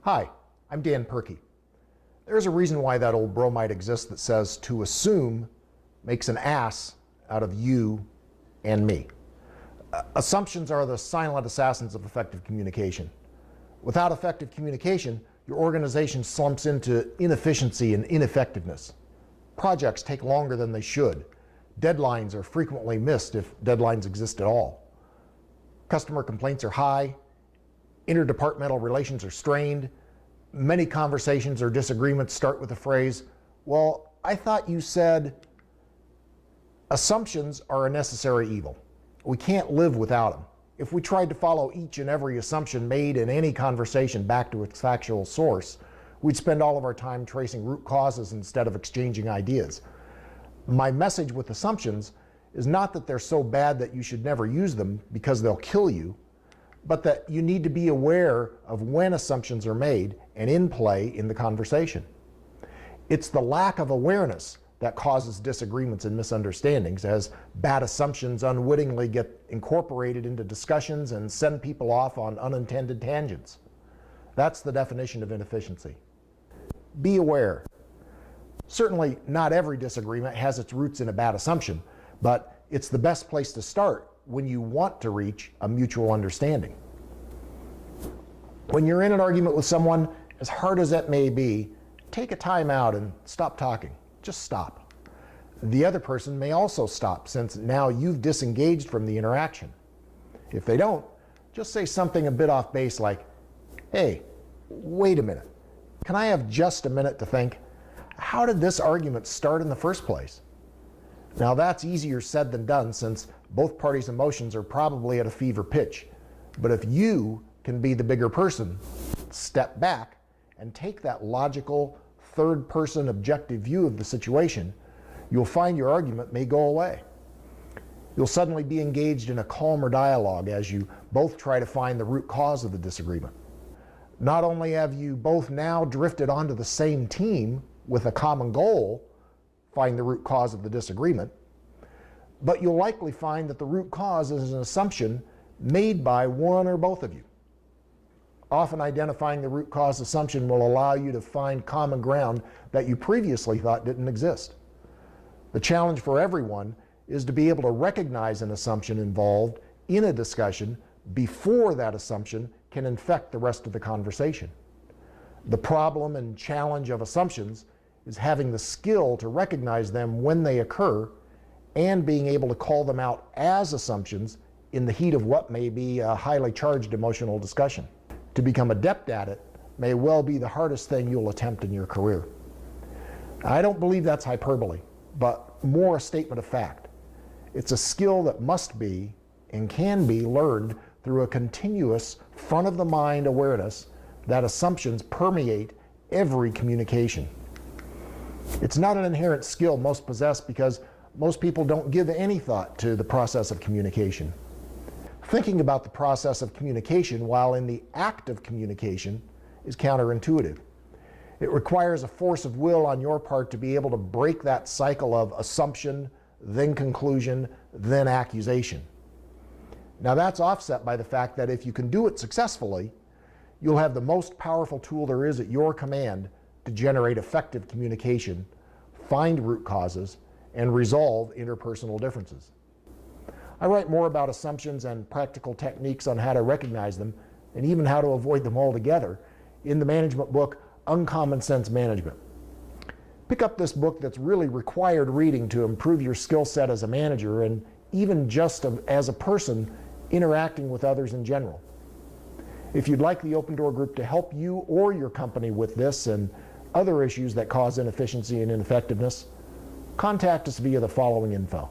Hi, I'm Dan Perky. There's a reason why that old bromide exists that says to assume makes an ass out of you and me. Assumptions are the silent assassins of effective communication. Without effective communication, your organization slumps into inefficiency and ineffectiveness. Projects take longer than they should. Deadlines are frequently missed if deadlines exist at all. Customer complaints are high. Interdepartmental relations are strained. Many conversations or disagreements start with the phrase, "Well, I thought you said." Assumptions are a necessary evil. We can't live without them. If we tried to follow each and every assumption made in any conversation back to its factual source, we'd spend all of our time tracing root causes instead of exchanging ideas. My message with assumptions is not that they're so bad that you should never use them because they'll kill you, but that you need to be aware of when assumptions are made and in play in the conversation. It's the lack of awareness that causes disagreements and misunderstandings, as bad assumptions unwittingly get incorporated into discussions and send people off on unintended tangents. That's the definition of inefficiency. Be aware. Certainly not every disagreement has its roots in a bad assumption, but it's the best place to start when you want to reach a mutual understanding. When you're in an argument with someone, as hard as that may be, take a time out and stop talking. Just stop. The other person may also stop, since now you've disengaged from the interaction. If they don't, just say something a bit off base like, "Hey, wait a minute. Can I have just a minute to think? How did this argument start in the first place?" Now that's easier said than done, since both parties' emotions are probably at a fever pitch. But if you can be the bigger person, step back and take that logical, third-person objective view of the situation, you'll find your argument may go away. You'll suddenly be engaged in a calmer dialogue as you both try to find the root cause of the disagreement. Not only have you both now drifted onto the same team with a common goal, find the root cause of the disagreement, but you'll likely find that the root cause is an assumption made by one or both of you. Often identifying the root cause assumption will allow you to find common ground that you previously thought didn't exist. The challenge for everyone is to be able to recognize an assumption involved in a discussion before that assumption can infect the rest of the conversation. The problem and challenge of assumptions is having the skill to recognize them when they occur and being able to call them out as assumptions in the heat of what may be a highly charged emotional discussion. To become adept at it may well be the hardest thing you'll attempt in your career. I don't believe that's hyperbole, but more a statement of fact. It's a skill that must be and can be learned through a continuous front-of-the-mind awareness that assumptions permeate every communication. It's not an inherent skill most possess because most people don't give any thought to the process of communication. Thinking about the process of communication while in the act of communication is counterintuitive. It requires a force of will on your part to be able to break that cycle of assumption, then conclusion, then accusation. Now that's offset by the fact that if you can do it successfully, you'll have the most powerful tool there is at your command to generate effective communication, find root causes, and resolve interpersonal differences. I write more about assumptions and practical techniques on how to recognize them and even how to avoid them altogether in the management book, Uncommon Sense Management. Pick up this book that's really required reading to improve your skill set as a manager and even just as a person interacting with others in general. If you'd like the Open Door Group to help you or your company with this and other issues that cause inefficiency and ineffectiveness, contact us via the following info.